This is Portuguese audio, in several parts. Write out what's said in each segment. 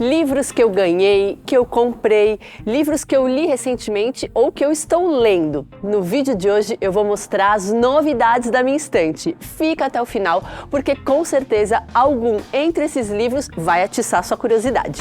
Livros que eu ganhei, que eu comprei, livros que eu li recentemente ou que eu estou lendo. No vídeo de hoje eu vou mostrar as novidades da minha estante. Fica até o final, porque com certeza algum entre esses livros vai atiçar sua curiosidade.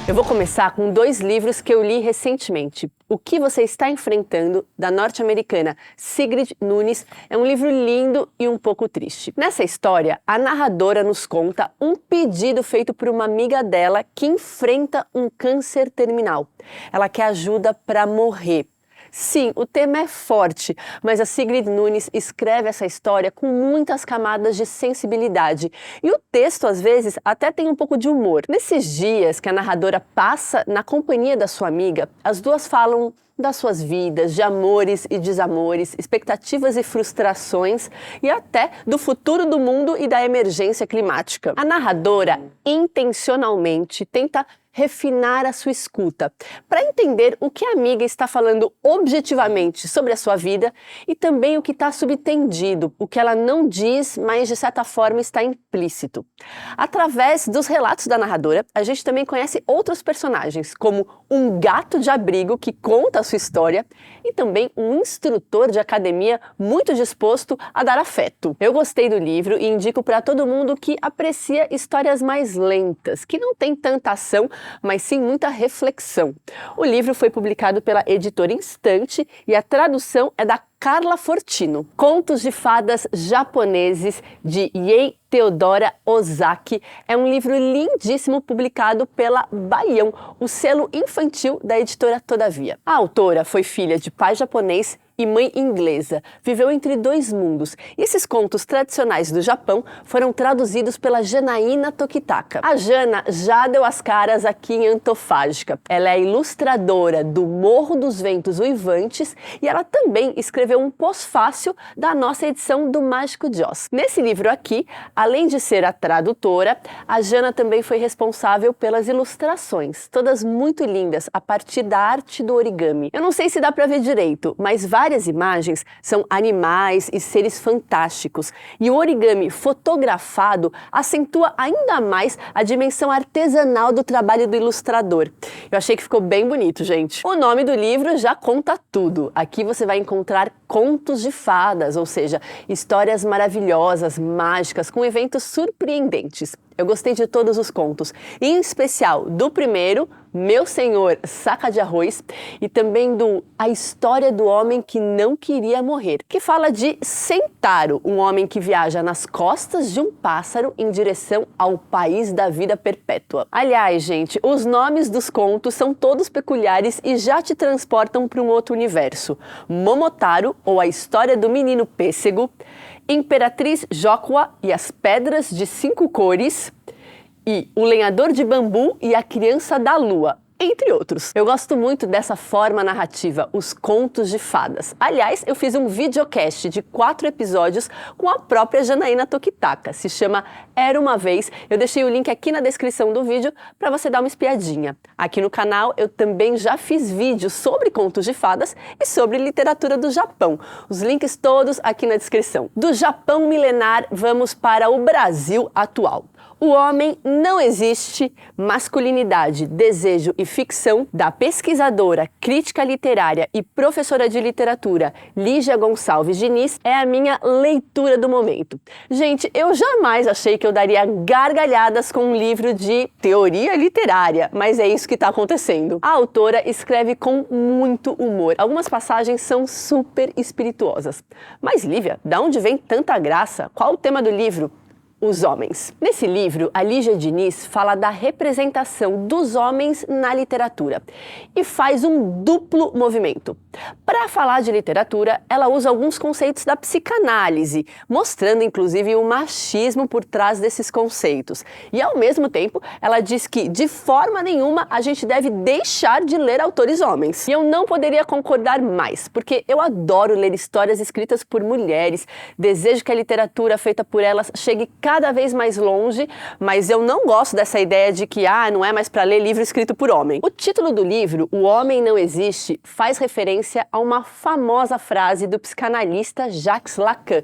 Eu vou começar com dois livros que eu li recentemente. O que você está enfrentando, da norte-americana Sigrid Nunez, é um livro lindo e um pouco triste. Nessa história, a narradora nos conta um pedido feito por uma amiga dela que enfrenta um câncer terminal. Ela quer ajuda para morrer. Sim, o tema é forte, mas a Sigrid Nunez escreve essa história com muitas camadas de sensibilidade. E o texto, às vezes, até tem um pouco de humor. Nesses dias que a narradora passa na companhia da sua amiga, as duas falam das suas vidas, de amores e desamores, expectativas e frustrações e até do futuro do mundo e da emergência climática. A narradora intencionalmente tenta refinar a sua escuta, para entender o que a amiga está falando objetivamente sobre a sua vida e também o que está subtendido, o que ela não diz, mas de certa forma está implícito. Através dos relatos da narradora, a gente também conhece outros personagens, como um gato de abrigo que conta a sua história e também um instrutor de academia muito disposto a dar afeto. Eu gostei do livro e indico para todo mundo que aprecia histórias mais lentas, que não tem tanta ação, mas sim muita reflexão. O livro foi publicado pela editora Instante e a tradução é da Carla Fortino. Contos de fadas japoneses de Yei Theodora Ozaki é um livro lindíssimo publicado pela Baião, o selo infantil da editora Todavia. A autora foi filha de pai japonês e mãe inglesa. Viveu entre dois mundos. E esses contos tradicionais do Japão foram traduzidos pela Janaína Tokitaka. A Jana já deu as caras aqui em Antofágica. Ela é ilustradora do Morro dos Ventos Uivantes e ela também escreveu um pós-fácil da nossa edição do Mágico de Oz. Nesse livro aqui, além de ser a tradutora, a Jana também foi responsável pelas ilustrações, todas muito lindas, a partir da arte do origami. Eu não sei se dá para ver direito, mas várias imagens são animais e seres fantásticos, e o origami fotografado acentua ainda mais a dimensão artesanal do trabalho do ilustrador. Eu achei que ficou bem bonito, gente. O nome do livro já conta tudo. Aqui você vai encontrar contos de fadas, ou seja, histórias maravilhosas, mágicas, com eventos surpreendentes. Eu gostei de todos os contos, em especial do primeiro, Meu Senhor Saca de Arroz, e também do A História do Homem que Não Queria Morrer, que fala de Sentaro, um homem que viaja nas costas de um pássaro em direção ao país da vida perpétua. Aliás, gente, os nomes dos contos são todos peculiares e já te transportam para um outro universo. Momotaro, ou A História do Menino Pêssego, Imperatriz Jokwa e as Pedras de 5 Cores, e O Lenhador de Bambu e a Criança da Lua, entre outros. Eu gosto muito dessa forma narrativa, os contos de fadas. Aliás, eu fiz um videocast de 4 episódios com a própria Janaína Tokitaka. Se chama Era Uma Vez. Eu deixei o link aqui na descrição do vídeo para você dar uma espiadinha. Aqui no canal eu também já fiz vídeos sobre contos de fadas e sobre literatura do Japão. Os links todos aqui na descrição. Do Japão milenar, vamos para o Brasil atual. O Homem Não Existe, Masculinidade, Desejo e Ficção, da pesquisadora, crítica literária e professora de literatura Lígia Gonçalves Diniz, é a minha leitura do momento. Gente, eu jamais achei que eu daria gargalhadas com um livro de teoria literária, mas é isso que está acontecendo. A autora escreve com muito humor. Algumas passagens são super espirituosas. Mas, Lívia, de onde vem tanta graça? Qual o tema do livro? Os homens. Nesse livro, a Lígia Diniz fala da representação dos homens na literatura e faz um duplo movimento. Para falar de literatura, ela usa alguns conceitos da psicanálise, mostrando inclusive o machismo por trás desses conceitos. E ao mesmo tempo, ela diz que de forma nenhuma a gente deve deixar de ler autores homens. E eu não poderia concordar mais, porque eu adoro ler histórias escritas por mulheres, desejo que a literatura feita por elas chegue cada vez mais longe, mas eu não gosto dessa ideia de que não é mais para ler livro escrito por homem. O título do livro, O Homem Não Existe, faz referência a uma famosa frase do psicanalista Jacques Lacan.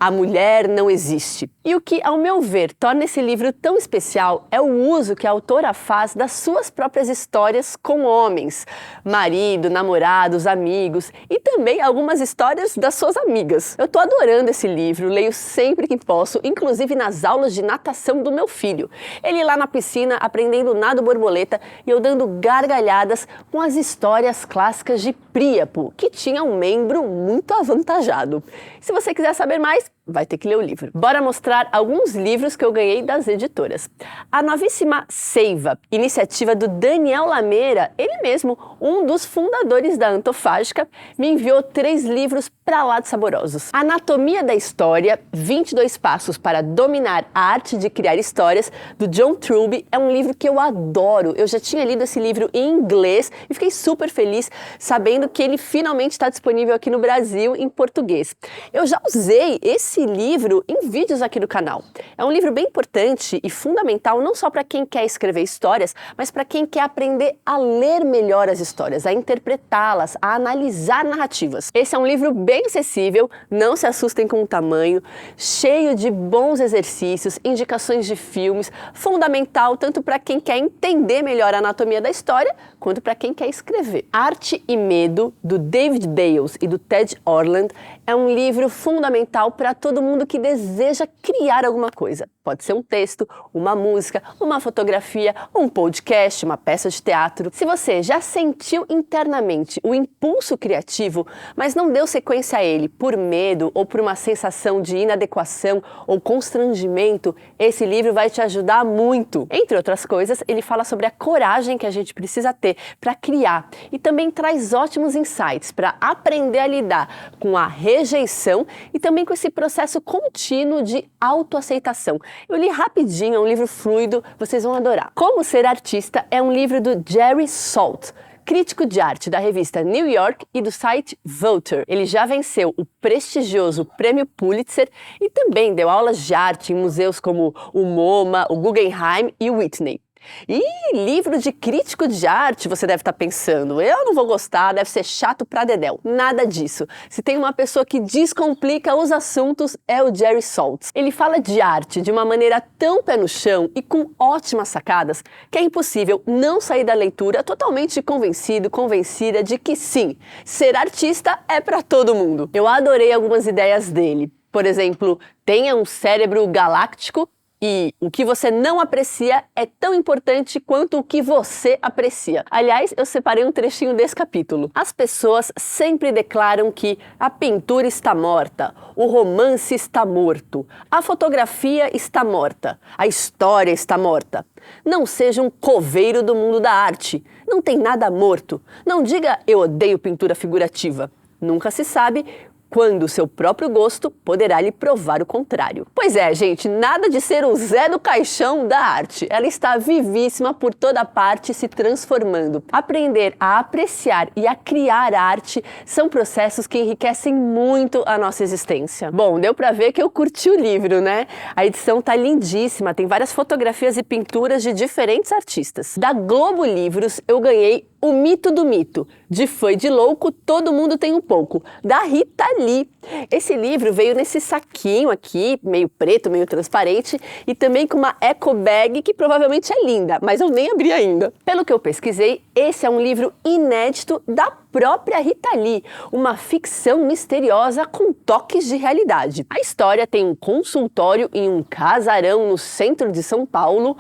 A Mulher Não Existe. E o que, ao meu ver, torna esse livro tão especial é o uso que a autora faz das suas próprias histórias com homens, marido, namorados, amigos e também algumas histórias das suas amigas. Eu tô adorando esse livro, leio sempre que posso, inclusive nas aulas de natação do meu filho. Ele lá na piscina aprendendo nado borboleta e eu dando gargalhadas com as histórias clássicas de Príapo, que tinha um membro muito avantajado. Se você quiser saber mais, vai ter que ler o livro. Bora mostrar alguns livros que eu ganhei das editoras. A novíssima Seiva, iniciativa do Daniel Lameira, ele mesmo, um dos fundadores da Antofágica, me enviou 3 livros pra lá de saborosos. Anatomia da História, 22 Passos para Dominar a Arte de Criar Histórias, do John Truby, é um livro que eu adoro. Eu já tinha lido esse livro em inglês e fiquei super feliz sabendo que ele finalmente está disponível aqui no Brasil em português. Eu já usei esse livro em vídeos aqui do canal. É um livro bem importante e fundamental não só para quem quer escrever histórias, mas para quem quer aprender a ler melhor as histórias, a interpretá-las, a analisar narrativas. Esse é um livro bem acessível, não se assustem com o tamanho, cheio de bons exercícios, indicações de filmes, fundamental tanto para quem quer entender melhor a anatomia da história, quanto para quem quer escrever. Arte e Medo, do David Bayles e do Ted Orland, é um livro fundamental para todo mundo que deseja criar alguma coisa. Pode ser um texto, uma música, uma fotografia, um podcast, uma peça de teatro. Se você já sentiu internamente o impulso criativo, mas não deu sequência a ele por medo ou por uma sensação de inadequação ou constrangimento, esse livro vai te ajudar muito. Entre outras coisas, ele fala sobre a coragem que a gente precisa ter para criar e também traz ótimos insights para aprender a lidar com a rejeição e também com esse processo contínuo de autoaceitação. Eu li rapidinho, é um livro fluido, vocês vão adorar. Como Ser Artista é um livro do Jerry Saltz, crítico de arte da revista New York e do site Vulture. Ele já venceu o prestigioso Prêmio Pulitzer e também deu aulas de arte em museus como o MoMA, o Guggenheim e o Whitney. E livro de crítico de arte, você deve estar pensando, eu não vou gostar, deve ser chato pra dedéu. Nada disso. Se tem uma pessoa que descomplica os assuntos, é o Jerry Saltz. Ele fala de arte de uma maneira tão pé no chão e com ótimas sacadas, que é impossível não sair da leitura totalmente convencido, convencida de que sim, ser artista é pra todo mundo. Eu adorei algumas ideias dele. Por exemplo, tenha um cérebro galáctico, e o que você não aprecia é tão importante quanto o que você aprecia. Aliás, eu separei um trechinho desse capítulo. As pessoas sempre declaram que a pintura está morta, o romance está morto, a fotografia está morta, a história está morta. Não seja um coveiro do mundo da arte. Não tem nada morto. Não diga eu odeio pintura figurativa. Nunca se sabe quando o seu próprio gosto poderá lhe provar o contrário. Pois é, gente, nada de ser o Zé do Caixão da arte. Ela está vivíssima por toda parte, se transformando. Aprender a apreciar e a criar arte são processos que enriquecem muito a nossa existência. Bom, deu pra ver que eu curti o livro, né? A edição tá lindíssima, tem várias fotografias e pinturas de diferentes artistas. Da Globo Livros, eu ganhei O Mito do Mito, de Foi de Louco, Todo Mundo Tem Um Pouco, da Rita Lee. Esse livro veio nesse saquinho aqui, meio preto, meio transparente, e também com uma eco bag que provavelmente é linda, mas eu nem abri ainda. Pelo que eu pesquisei, esse é um livro inédito da própria Rita Lee, uma ficção misteriosa com toques de realidade. A história tem um consultório em um casarão no centro de São Paulo,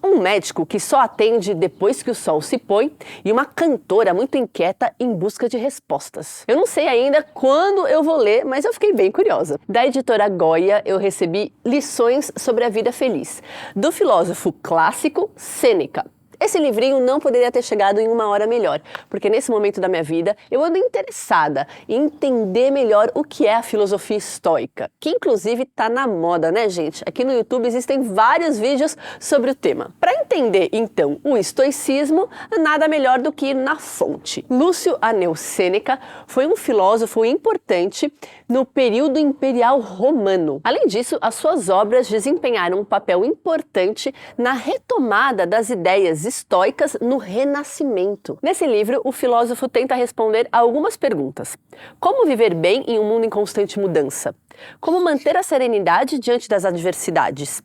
um médico que só atende depois que o sol se põe e uma cantora muito inquieta em busca de respostas. Eu não sei ainda quando eu vou ler, mas eu fiquei bem curiosa. Da editora Goya, eu recebi Lições sobre a Vida Feliz, do filósofo clássico Sêneca. Esse livrinho não poderia ter chegado em uma hora melhor, porque nesse momento da minha vida eu ando interessada em entender melhor o que é a filosofia estoica, que inclusive tá na moda, né, gente? Aqui no YouTube existem vários vídeos sobre o tema. Para entender, então, o estoicismo, nada melhor do que ir na fonte. Lúcio Aneu Sêneca foi um filósofo importante no período imperial romano. Além disso, as suas obras desempenharam um papel importante na retomada das ideias estoicas no Renascimento. Nesse livro, o filósofo tenta responder a algumas perguntas. Como viver bem em um mundo em constante mudança? Como manter a serenidade diante das adversidades?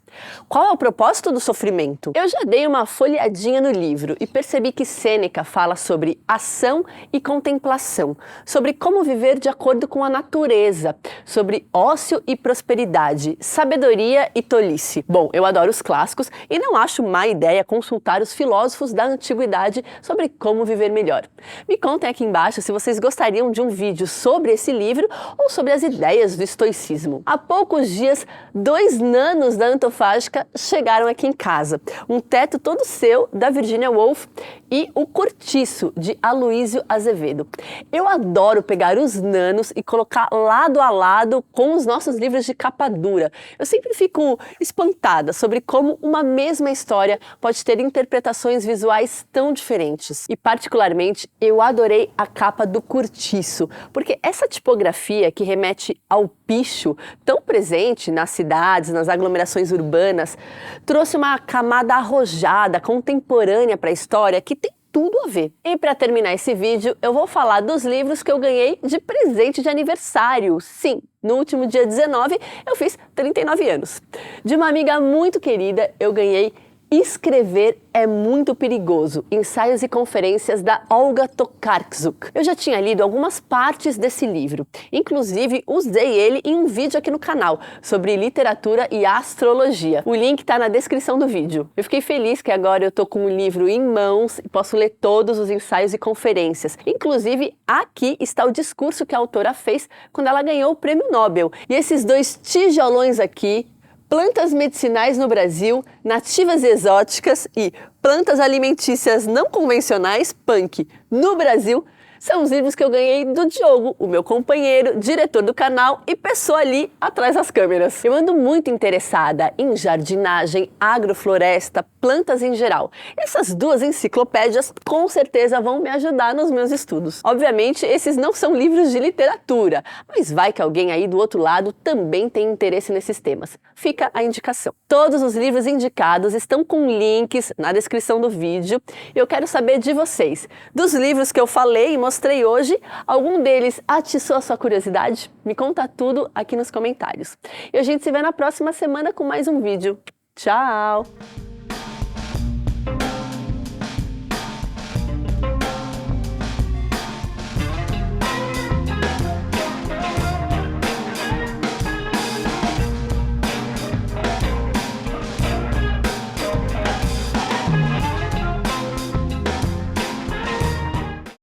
Qual é o propósito do sofrimento? Eu já dei uma folheadinha no livro e percebi que Sêneca fala sobre ação e contemplação, sobre como viver de acordo com a natureza, sobre ócio e prosperidade, sabedoria e tolice. Bom, eu adoro os clássicos e não acho má ideia consultar os filósofos da antiguidade sobre como viver melhor. Me contem aqui embaixo se vocês gostariam de um vídeo sobre esse livro ou sobre as ideias do estoicismo. Há poucos dias, 2 nanos da Antofágica chegaram aqui em casa. Um teto todo seu, da Virginia Woolf, e o Cortiço, de Aloísio Azevedo. Eu adoro pegar os nanos e colocar lado a lado com os nossos livros de capa dura. Eu sempre fico espantada sobre como uma mesma história pode ter interpretações visuais tão diferentes. E particularmente, eu adorei a capa do Cortiço, porque essa tipografia que remete ao picho, tão presente nas cidades, nas aglomerações urbanas, trouxe uma camada arrojada, contemporânea para a história que tem tudo a ver. E para terminar esse vídeo, eu vou falar dos livros que eu ganhei de presente de aniversário. Sim, no último dia 19, eu fiz 39 anos. De uma amiga muito querida, eu ganhei Escrever é muito perigoso, ensaios e conferências da Olga Tokarczuk. Eu já tinha lido algumas partes desse livro, inclusive usei ele em um vídeo aqui no canal sobre literatura e astrologia. O link está na descrição do vídeo. Eu fiquei feliz que agora eu tô com o livro em mãos e posso ler todos os ensaios e conferências. Inclusive, aqui está o discurso que a autora fez quando ela ganhou o Prêmio Nobel. E esses 2 tijolões aqui, Plantas medicinais no Brasil, nativas exóticas e plantas alimentícias não convencionais, punk, no Brasil, são os livros que eu ganhei do Diogo, o meu companheiro, diretor do canal e pessoa ali atrás das câmeras. Eu ando muito interessada em jardinagem, agrofloresta, plantas em geral. Essas 2 enciclopédias com certeza vão me ajudar nos meus estudos. Obviamente, esses não são livros de literatura, mas vai que alguém aí do outro lado também tem interesse nesses temas. Fica a indicação. Todos os livros indicados estão com links na descrição do vídeo. Eu quero saber de vocês. Dos livros que eu falei e mostrei hoje, algum deles atiçou a sua curiosidade? Me conta tudo aqui nos comentários. E a gente se vê na próxima semana com mais um vídeo. Tchau!